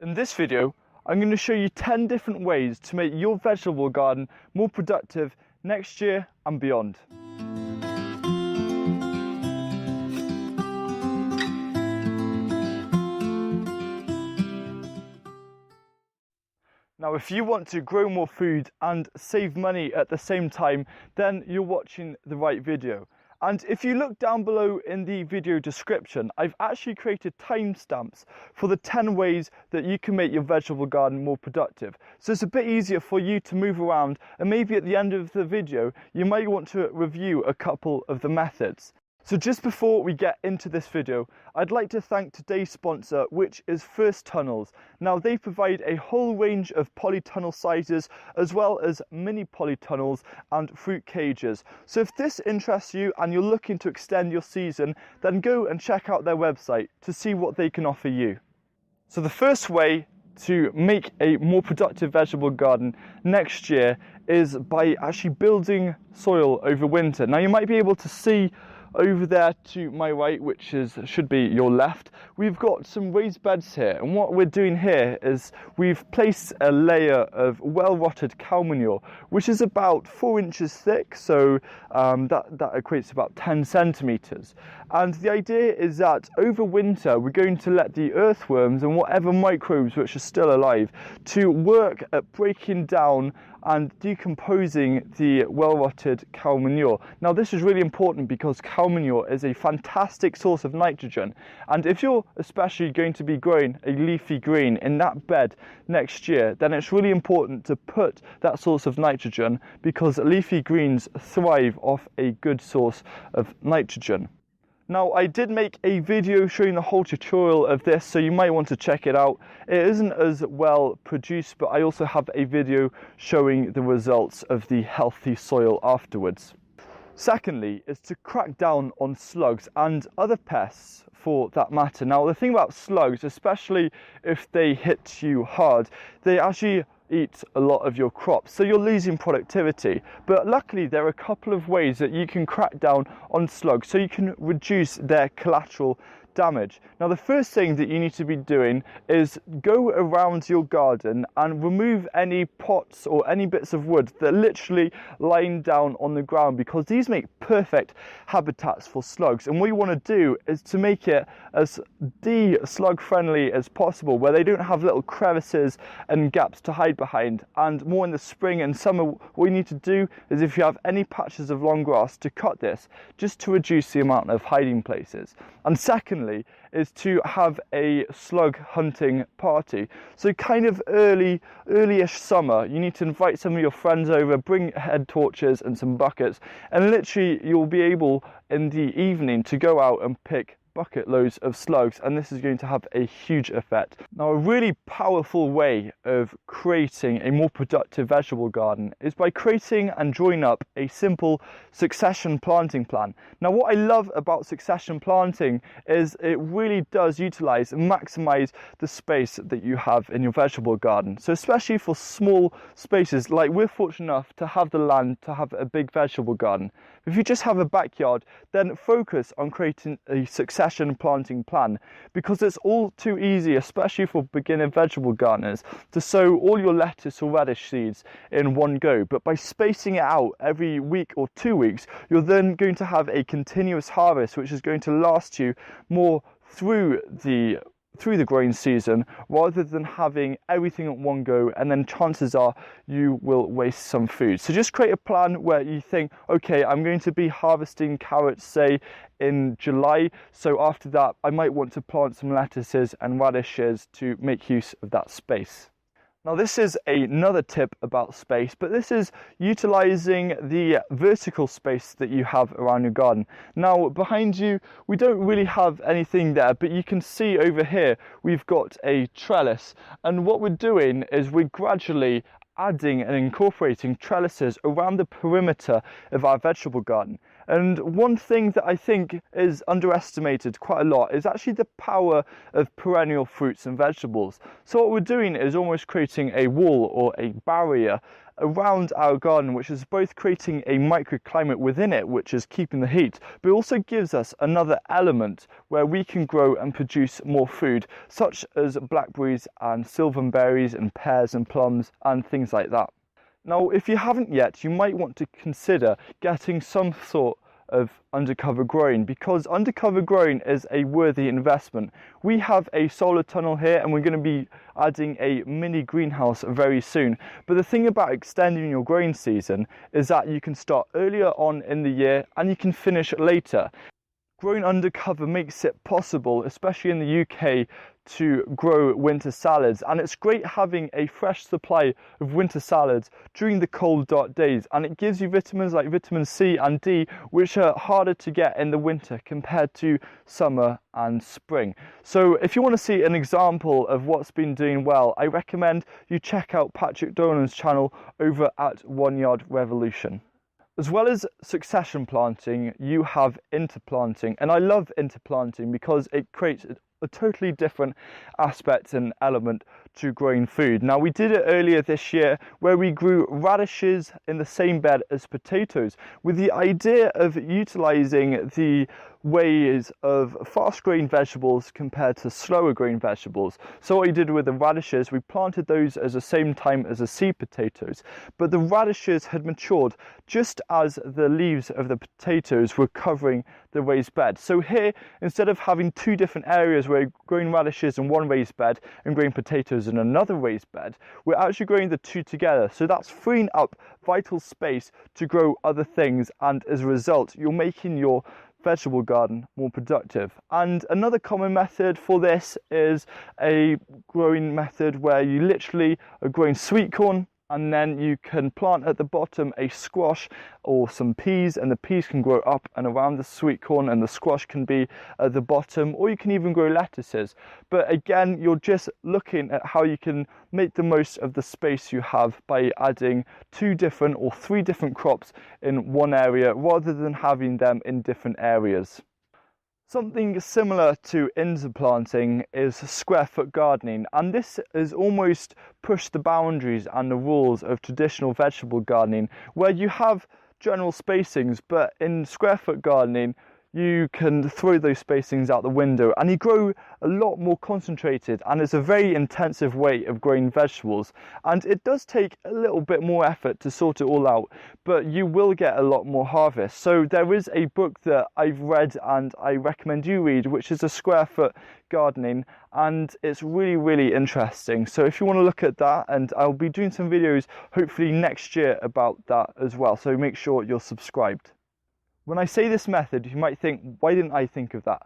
In this video, I'm going to show you 10 different ways to make your vegetable garden more productive next year and beyond. Now, if you want to grow more food and save money at the same time, then you're watching the right video. And if you look down below in the video description, I've actually created timestamps for the 10 ways that you can make your vegetable garden more productive. So it's a bit easier for you to move around, and maybe at the end of the video, you might want to review a couple of the methods. So just before we get into this video, I'd like to thank today's sponsor, which is First Tunnels. Now, they provide a whole range of polytunnel sizes, as well as mini polytunnels and fruit cages. So if this interests you and you're looking to extend your season, then go and check out their website to see what they can offer you. So the first way to make a more productive vegetable garden next year is by actually building soil over winter. Now, you might be able to see over there to my right, which should be your left, we've got some raised beds here, and what we're doing here is we've placed a layer of well-rotted cow manure, which is about 4 inches thick, so that equates to about 10 centimeters. And the idea is that over winter we're going to let the earthworms and whatever microbes which are still alive to work at breaking down and decomposing the well-rotted cow manure. Now, this is really important because cow manure is a fantastic source of nitrogen, and if you're especially going to be growing a leafy green in that bed next year, then it's really important to put that source of nitrogen, because leafy greens thrive off a good source of nitrogen. Now, I did make a video showing the whole tutorial of this, so you might want to check it out. It isn't as well produced, but I also have a video showing the results of the healthy soil afterwards. Secondly, is to crack down on slugs and other pests for that matter. Now, the thing about slugs, especially if they hit you hard, they actually eat a lot of your crops, so you're losing productivity. But luckily, there are a couple of ways that you can crack down on slugs so you can reduce their collateral damage. Now, the first thing that you need to be doing is go around your garden and remove any pots or any bits of wood that are literally lying down on the ground, because these make perfect habitats for slugs. And what you want to do is to make it as de-slug friendly as possible, where they don't have little crevices and gaps to hide behind. And more in the spring and summer, what you need to do is, if you have any patches of long grass, to cut this just to reduce the amount of hiding places. And secondly, is to have a slug hunting party. So kind of early-ish summer, you need to invite some of your friends over, bring head torches and some buckets, and literally you'll be able in the evening to go out and pick bucket loads of slugs, and this is going to have a huge effect. Now, a really powerful way of creating a more productive vegetable garden is by creating and drawing up a simple succession planting plan. Now, what I love about succession planting is it really does utilize and maximize the space that you have in your vegetable garden. So especially for small spaces, like we're fortunate enough to have the land to have a big vegetable garden. If you just have a backyard, then focus on creating a succession planting plan, because it's all too easy, especially for beginner vegetable gardeners, to sow all your lettuce or radish seeds in one go. But by spacing it out every week or 2 weeks, you're then going to have a continuous harvest, which is going to last you more through the growing season, rather than having everything at one go, and then chances are you will waste some food. So just create a plan where you think, okay, I'm going to be harvesting carrots, say, in July, so after that I might want to plant some lettuces and radishes to make use of that space. Now, this is another tip about space, but this is utilizing the vertical space that you have around your garden. Now, behind you, we don't really have anything there, but you can see over here, we've got a trellis. And what we're doing is we're gradually adding and incorporating trellises around the perimeter of our vegetable garden. And one thing that I think is underestimated quite a lot is actually the power of perennial fruits and vegetables. So what we're doing is almost creating a wall or a barrier around our garden, which is both creating a microclimate within it, which is keeping the heat, but also gives us another element where we can grow and produce more food, such as blackberries and silverberries and pears and plums and things like that. Now, if you haven't yet, you might want to consider getting some sort of undercover growing, because undercover growing is a worthy investment. We have a solar tunnel here and we're going to be adding a mini greenhouse very soon. But the thing about extending your growing season is that you can start earlier on in the year and you can finish later. Growing undercover makes it possible, especially in the UK, to grow winter salads, and it's great having a fresh supply of winter salads during the cold, dark days, and it gives you vitamins like vitamin C and D, which are harder to get in the winter compared to summer and spring. So if you want to see an example of what's been doing well, I recommend you check out Patrick Dolan's channel over at 1 Yard Revolution. As well as succession planting, you have interplanting, and I love interplanting because it creates a totally different aspect and element to growing food. Now, we did it earlier this year where we grew radishes in the same bed as potatoes, with the idea of utilizing the ways of fast growing vegetables compared to slower growing vegetables. So what we did with the radishes, we planted those at the same time as the seed potatoes, but the radishes had matured just as the leaves of the potatoes were covering the raised bed. So here, instead of having two different areas where we're growing radishes in one raised bed and growing potatoes in another raised bed, we're actually growing the two together. So that's freeing up vital space to grow other things, and as a result, you're making your vegetable garden more productive. And another common method for this is a growing method where you literally are growing sweet corn, and then you can plant at the bottom a squash or some peas, and the peas can grow up and around the sweet corn, and the squash can be at the bottom, or you can even grow lettuces. But again, you're just looking at how you can make the most of the space you have by adding 2 different or 3 different crops in one area rather than having them in different areas. Something similar to interplanting is square foot gardening, and this has almost pushed the boundaries and the rules of traditional vegetable gardening, where you have general spacings, but in square foot gardening you can throw those spacings out the window and you grow a lot more concentrated, and it's a very intensive way of growing vegetables, and it does take a little bit more effort to sort it all out, but you will get a lot more harvest. So there is a book that I've read and I recommend you read, which is a square foot gardening, and it's really interesting. So if you want to look at that, and I'll be doing some videos hopefully next year about that as well, so make sure you're subscribed. When I say this method, you might think, why didn't I think of that?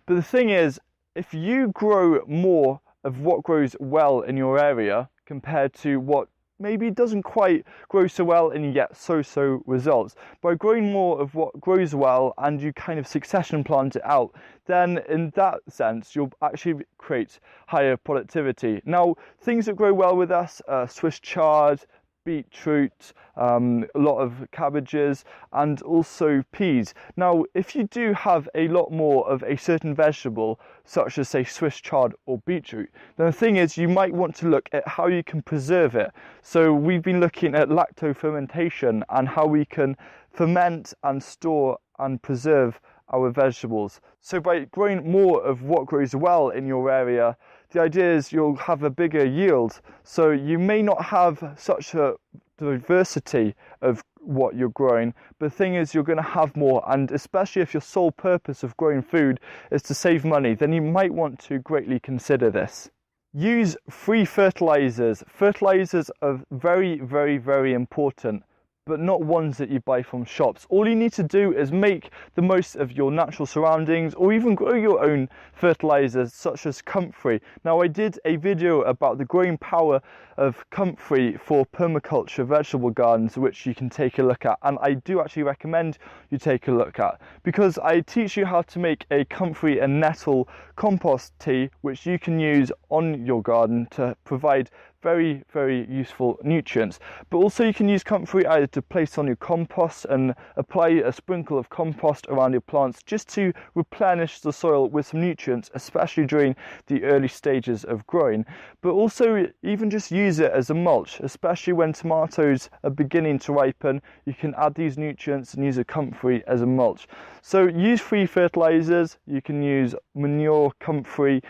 But the thing is, if you grow more of what grows well in your area compared to what maybe doesn't quite grow so well and you get so results, by growing more of what grows well and you kind of succession plant it out, then in that sense you'll actually create higher productivity. Now, things that grow well with us are Swiss chard, beetroot, a lot of cabbages, and also peas. Now, if you do have a lot more of a certain vegetable, such as say Swiss chard or beetroot, then the thing is you might want to look at how you can preserve it. So we've been looking at lacto-fermentation and how we can ferment and store and preserve our vegetables. So by growing more of what grows well in your area, the idea is you'll have a bigger yield. So you may not have such a diversity of what you're growing, but the thing is you're going to have more, and especially if your sole purpose of growing food is to save money, then you might want to greatly consider this. Use free fertilizers. Fertilizers are very important, but not ones that you buy from shops. All you need to do is make the most of your natural surroundings, or even grow your own fertilizers such as comfrey. Now, I did a video about the growing power of comfrey for permaculture vegetable gardens, which you can take a look at, and I do actually recommend you take a look at, because I teach you how to make a comfrey and nettle compost tea, which you can use on your garden to provide very, very useful nutrients. But also you can use comfrey either to place on your compost and apply a sprinkle of compost around your plants just to replenish the soil with some nutrients, especially during the early stages of growing. But also even just use it as a mulch, especially when tomatoes are beginning to ripen. You can add these nutrients and use a comfrey as a mulch. So use free fertilizers, you can use manure, comfrey,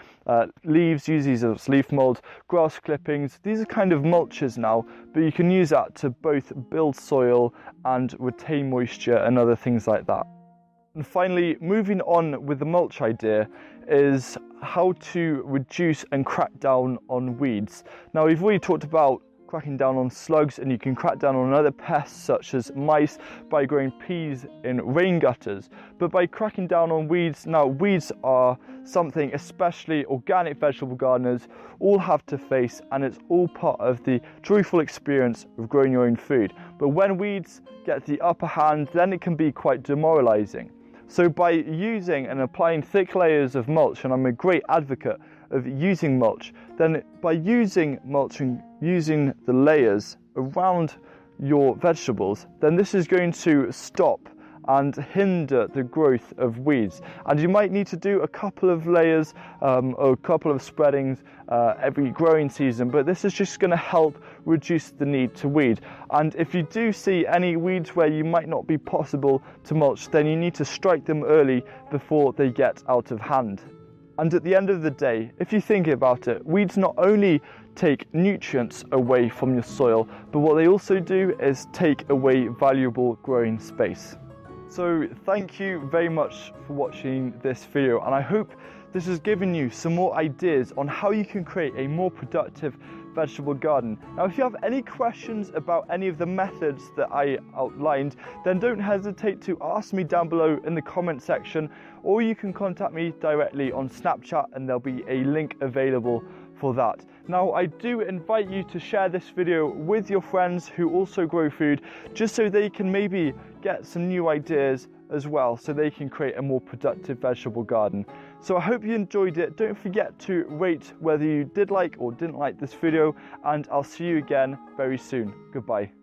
leaves, use these as leaf mold, grass clippings. These are kind of mulches now, but you can use that to both build soil and retain moisture and other things like that. And finally, moving on with the mulch idea is how to reduce and crack down on weeds. Now, we've already talked about cracking down on slugs, and you can crack down on other pests such as mice by growing peas in rain gutters. But by cracking down on weeds, now weeds are something especially organic vegetable gardeners all have to face, and it's all part of the joyful experience of growing your own food. But when weeds get the upper hand, then it can be quite demoralizing. So by using and applying thick layers of mulch, and I'm a great advocate of using mulch, then by using mulch and using the layers around your vegetables, then this is going to stop and hinder the growth of weeds. And you might need to do a couple of layers or a couple of spreadings every growing season, but this is just going to help reduce the need to weed. And if you do see any weeds where you might not be possible to mulch, then you need to strike them early before they get out of hand. And at the end of the day, if you think about it, weeds not only take nutrients away from your soil, but what they also do is take away valuable growing space. So thank you very much for watching this video, and I hope this has given you some more ideas on how you can create a more productive vegetable garden. Now, if you have any questions about any of the methods that I outlined, then don't hesitate to ask me down below in the comment section, or you can contact me directly on Snapchat and there'll be a link available for that. Now, I do invite you to share this video with your friends who also grow food, just so they can maybe get some new ideas as well, so they can create a more productive vegetable garden. So I hope you enjoyed it. Don't forget to rate whether you did like or didn't like this video, and I'll see you again very soon. Goodbye.